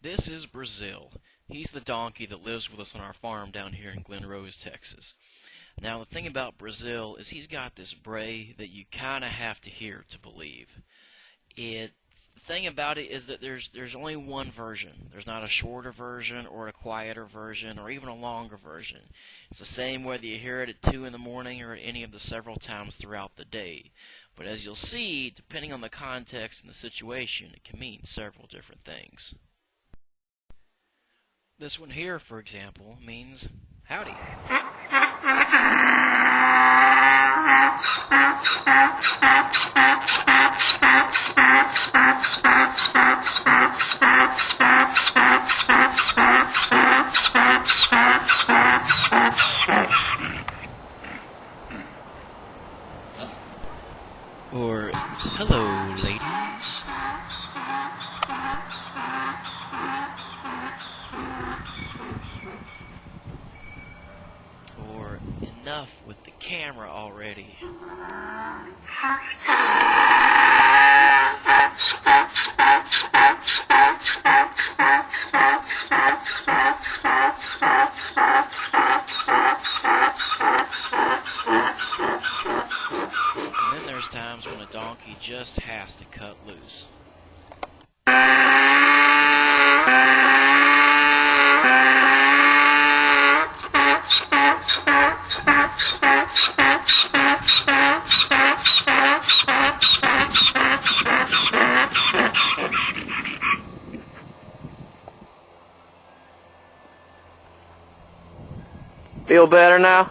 This is Brazil. He's the donkey that lives with us on our farm down here in Glen Rose, Texas. Now, the thing about Brazil is he's got this bray that you kind of have to hear to believe. The thing about it is that there's only one version. There's not a shorter version or a quieter version or even a longer version. It's the same whether you hear it at 2 in the morning or at any of the several times throughout the day. But as you'll see, depending on the context and the situation, it can mean several different things. This one here, for example, means howdy. Or, hello, ladies. Or, enough with the camera already. And then there's times when a donkey just has to cut loose. Feel better now?